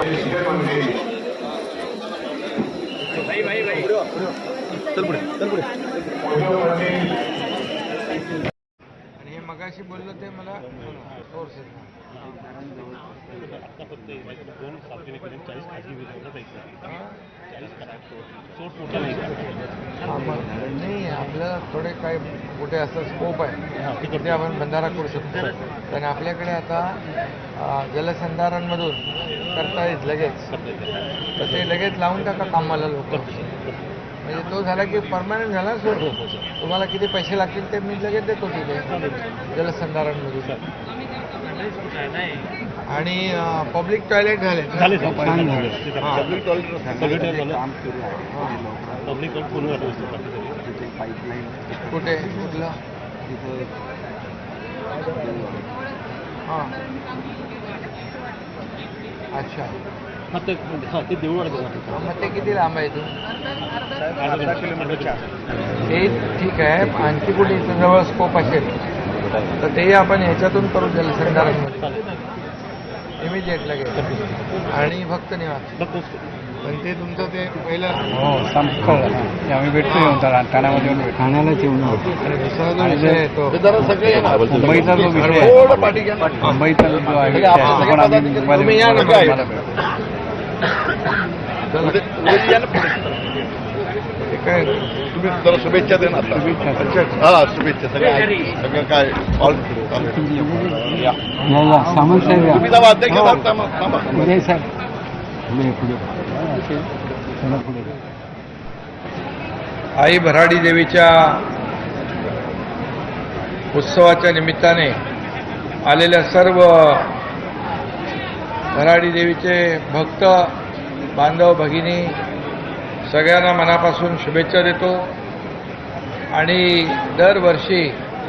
आणि हे मगाशी बोललो ते मला सोर्स नाही आपल्याला थोडे काय कुठे असं स्कोप आहे तिथे आपण बंधारा करू शकतो. पण आपल्याकडे आता जलसंधारणमधून करता येत लगेच, तर ते लगेच लावून टाका कामाला लोक. म्हणजे तो झाला की परमनंट झाला. सोड, तुम्हाला किती पैसे लागतील ते मी लगेच देतो तिथे जलसंधारणमधून. आणि पब्लिक टॉयलेट झाले पब्लिक कुठे कुठलं हां अच्छा ते देऊळ मग ते किती लांब आहे इथून? 18 किलोमीटरच्या. ते ठीक आहे. आणखी कुठे इथं जवळ स्कोप असेल तर तेही आपण ह्याच्यातून करू जलसंधारणमध्ये इमिजिएट लगेच. आणि भक्त निवास पण ते तुमचं ते पहिलं आम्ही भेटतो येऊन तर ठाण्यामध्ये येऊन ठाण्यालाच येऊन आणि दुसरा जो विषय आहे तो मुंबईचा जो विषय आहे, मुंबईचा जो आहे काय तुम्ही जरा शुभेच्छा देणार. शुभेच्छा सगळं काय सामंत साहेब तुम्ही जावा अध्यक्ष साहेब आई भराडी देवीच्या उत्सवाच्या निमित्ताने आलेल्या सर्व भराडी देवीचे भक्त बांधव भगिनी सगळ्यांना मनापासून शुभेच्छा देतो. आणि दरवर्षी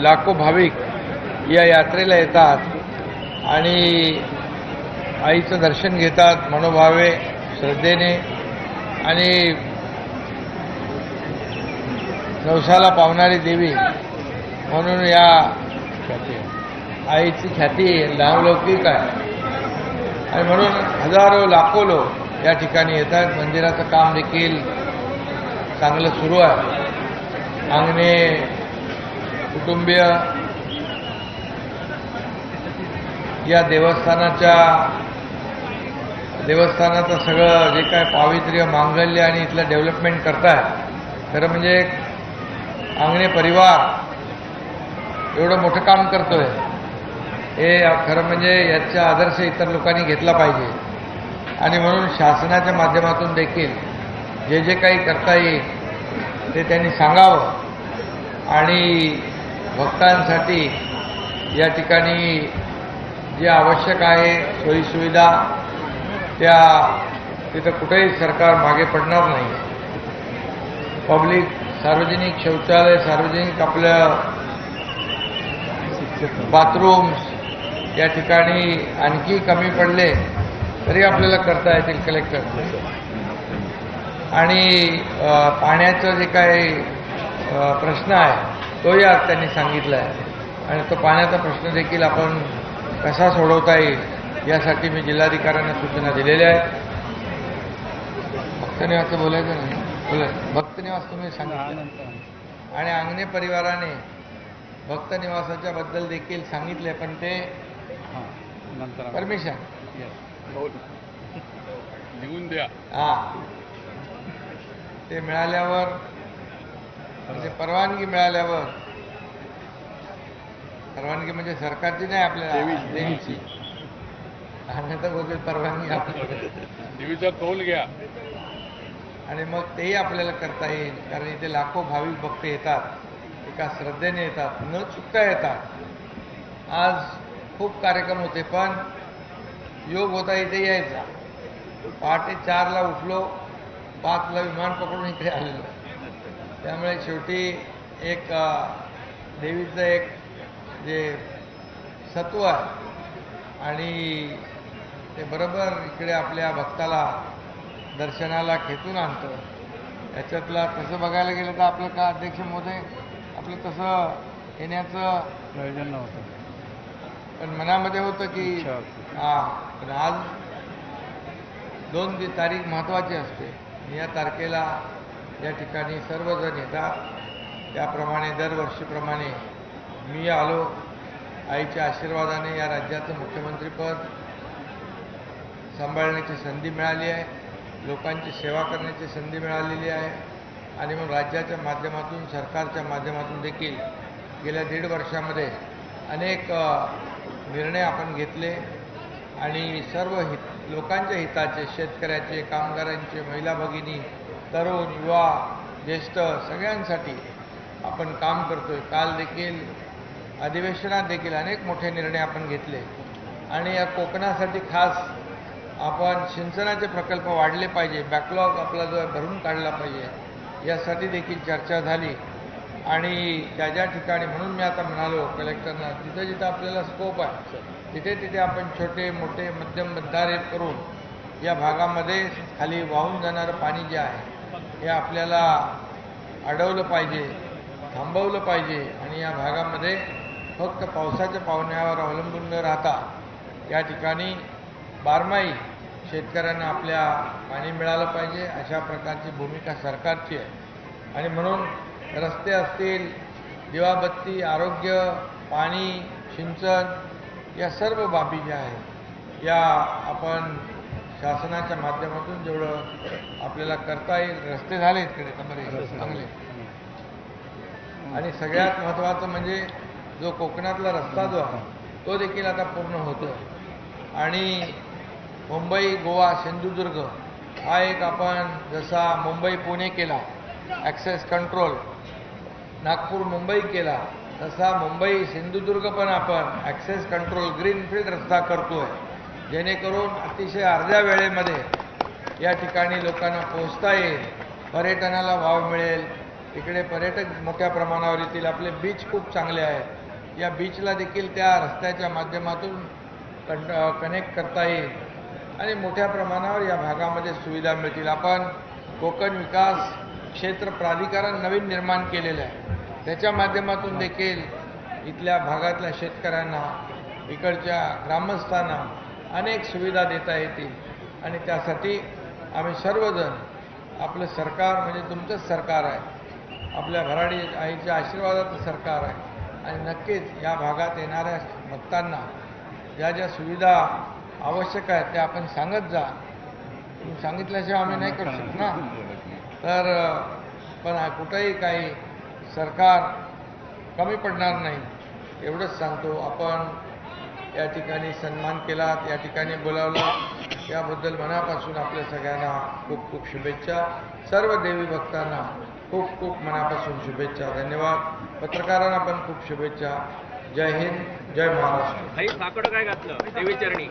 लाखो भाविक या यात्रेला येतात आणि आईचं दर्शन घेतात मनोभावे श्रद्धेने. आणि नवसाला पावणारी देवी म्हणून या आईची ख्याती नावलौकिक आहे. आणि म्हणून हजारो लाखो लोक या ठिकाणी येतात. मंदिराचं काम देखील चांगलं सुरू आहे. अंगणे कुटुंबीय या देवस्थानाचं सगळं जे काय पावित्र्य मांगल्य आणि इथलं डेव्हलपमेंट करताय. खरं म्हणजे अंगणे परिवार एवढं मोठं काम करतोय हे खरं म्हणजे याचा आदर्श इतर लोकांनी घेतला पाहिजे. आणि म्हणून शासनाच्या माध्यमातून देखील जे जे काही करता येईल ते त्यांनी सांगावं. आणि भक्तांसाठी या ठिकाणी जे आवश्यक आहे सोयीसुविधा त्या तिथं कुठेही सरकार मागे पडणार नाही. पब्लिक सार्वजनिक शौचालय, सार्वजनिक आपलं बाथरूम्स या ठिकाणी आणखी कमी पडले तरी आपल्याला करता येतील कलेक्टर. आणि पाण्याचं जे काही प्रश्न आहे तोही आज त्यांनी सांगितला आहे. आणि तो पाण्याचा प्रश्न देखील आपण कसा सोडवता येईल यासाठी मी जिल्हाधिकाऱ्यांना सूचना दिलेल्या आहेत. भक्तनिवासचं बोलायचं नाही भक्तनिवास तुम्ही सांगितलं. आणि अंगणे परिवाराने भक्तनिवासाच्या बद्दल देखील सांगितले. पण ते परमिशन निघून द्या. ते मिळाल्यावर म्हणजे परवानगी मिळाल्यावर, परवानगी म्हणजे सरकारची नाही आपल्याला देवीची. आणि तर बोलतो परवानगी आपल्याला देवीचा कौल घ्या. आणि मग तेही आपल्याला करता येईल. कारण इथे लाखो भाविक भक्त येतात, एका श्रद्धेने येतात, न चुकता येतात. आज खूप कार्यक्रम होते पण योग होता इथे यायचा. पहाटे 4ला उठलो, 5ला विमान पकडून इथे आलेलो. त्यामुळे शेवटी एक देवीचं एक जे सत्व आहे आणि ते बरोबर इकडे आपल्या भक्ताला दर्शनाला खेचून आणतं. याच्यातला तसं बघायला गेलं तर आपलं का अध्यक्ष महोदय आपलं तसं येण्याचं प्रयोजन नव्हतं. पण मनामध्ये होतं की पण आज 2 तारीख महत्त्वाची असते. या तारखेला या ठिकाणी सर्वजण येतात. त्याप्रमाणे दरवर्षीप्रमाणे मी आलो. आईच्या आशीर्वादाने या राज्याचं मुख्यमंत्रीपद सांभाळण्याची संधी मिळाली आहे. लोकांची सेवा करण्याची संधी मिळालेली आहे. आणि मग राज्याच्या माध्यमातून, सरकारच्या माध्यमातून देखील गेल्या 1.5 वर्षामध्ये अनेक निर्णय आपण घेतले आणि सर्व लोकांच्या हिताचे, शेतकऱ्याचे, कामगारांचे, महिला भगिनी, तरुण, युवा, ज्येष्ठ सगळ्यांसाठी आपण काम करतोय. काल देखील अधिवेशनात देखील अनेक मोठे निर्णय आपण घेतले आणि या कोकणासाठी खास आपण सिंचनाचे प्रकल्प वाढले पाहिजे, बॅकलॉग आपला जो भरून काढला पाहिजे, यासाठी देखील चर्चा झाली. आणि ज्या ठिकाणी, म्हणून मी आता म्हणालो कलेक्टरना, जिथं जिथं आपल्याला स्कोप आहे तिथे तिथे आपण छोटे मोठे मध्यम बंधारे करून या भागामध्ये खाली वाहून जाणारं पाणी जे आहे हे आपल्याला अडवलं पाहिजे, थांबवलं पाहिजे. आणि या भागामध्ये फक्त पावसाच्या पाण्यावर अवलंबून न राहता या ठिकाणी बारमाही शेतकऱ्यांना आपल्या पाणी मिळालं पाहिजे, अशा प्रकारची भूमिका सरकारची आहे. आणि म्हणून रस्ते असतील, दिवाबत्ती, आरोग्य, पाणी, सिंचन या सर्व बाबी ज्या आहेत या आपण शासनाच्या माध्यमातून जेवढं आपल्याला करता येईल. रस्ते झाले इकडे चांगले. आणि सगळ्यात महत्त्वाचं म्हणजे जो कोकणातला रस्ता जो आहे तो देखील आता पूर्ण होतो. आणि मुंबई, गोवा, सिंधुदुर्ग हा एक आपण जसा मुंबई पुणे केला ॲक्सेस कंट्रोल, नागपूर मुंबई केला, तसा मुंबई सिंधुदुर्ग पण आपण ॲक्सेस कंट्रोल ग्रीनफील्ड रस्ता करतो आहे, जेणेकरून अतिशय अर्ध्या वेळेमध्ये या ठिकाणी लोकांना पोहोचता येईल, पर्यटनाला वाव मिळेल. इकडे पर्यटक मोठ्या प्रमाणावर येतील. आपले बीच खूप चांगले आहेत. या बीचला देखील त्या रस्त्याच्या माध्यमातून कनेक्ट करता येईल आणि मोठ्या प्रमाणावर या भागामध्ये सुविधा मिळतील. आपण कोकण विकास क्षेत्र प्राधिकरण नवीन निर्माण केलेलं आहे. त्याच्या माध्यमातून देखील इथल्या भागातल्या शेतकऱ्यांना, इकडच्या ग्रामस्थांना अनेक सुविधा देता येतील. आणि त्यासाठी आम्ही सर्वजण, आपलं सरकार म्हणजे तुमचंच सरकार आहे, आपल्या भराडी आईच्या आशीर्वादाचं सरकार आहे. आणि नक्कीच या भागात येणाऱ्या भक्तांना ज्या ज्या सुविधा आवश्यक आहेत त्या आपण सांगत जा. तुम्ही सांगितल्याशिवाय आम्ही नाही करू शकत ना. तर पण कुठंही काही सरकार कमी पडणार नाही एवढंच सांगतो. आपण या ठिकाणी सन्मान केलात, या ठिकाणी बोलावलं, याबद्दल मनापासून आपल्या सगळ्यांना खूप खूप शुभेच्छा. सर्व देवी भक्तांना खूप खूप मनापासून शुभेच्छा. धन्यवाद. पत्रकारांना पण खूप शुभेच्छा. जय हिंद, जय महाराष्ट्र. साकडं काय घातलं देवीचरणी?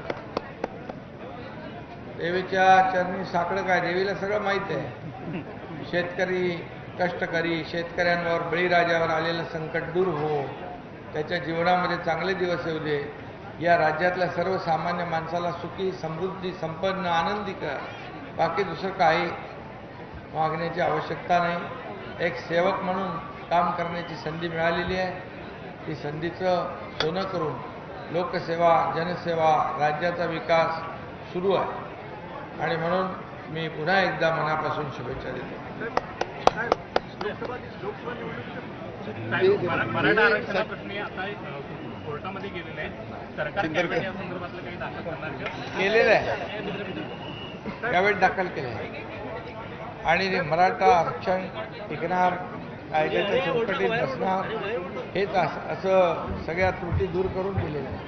देवीच्या चरणी साकडं काय? देवीला सगळं माहीत आहे. शेतकरी, कष्टकरी शेतकऱ्यांवर, बळीराजावर आलेलं संकट दूर हो, त्याच्या जीवनामध्ये चांगले दिवस येऊ दे, या राज्यातल्या सर्वसामान्य माणसाला सुखी, समृद्धी, संपन्न, आनंदी कर. बाकी दुसरं काही मागण्याची आवश्यकता नाही. एक सेवक म्हणून काम करण्याची संधी मिळालेली आहे. ती संधीचं सोनं करून लोकसेवा, जनसेवा, राज्याचा विकास सुरू आहे. आणि म्हणून मी पुन्हा एकदा मनापासून शुभेच्छा देतो. मराठा आरक्षणा प्रश्नी आता कोर्टामध्ये गेलेले आहे. सरकार या संदर्भातलं काही दाखल करणार का? केलेलं आहे, यावेळी दाखल केलं आहे. आणि ते मराठा आरक्षण टिकणार, कायद्याच्या चौकटीत बसणार, हेच असं सगळ्या त्रुटी दूर करून दिलेलं आहे.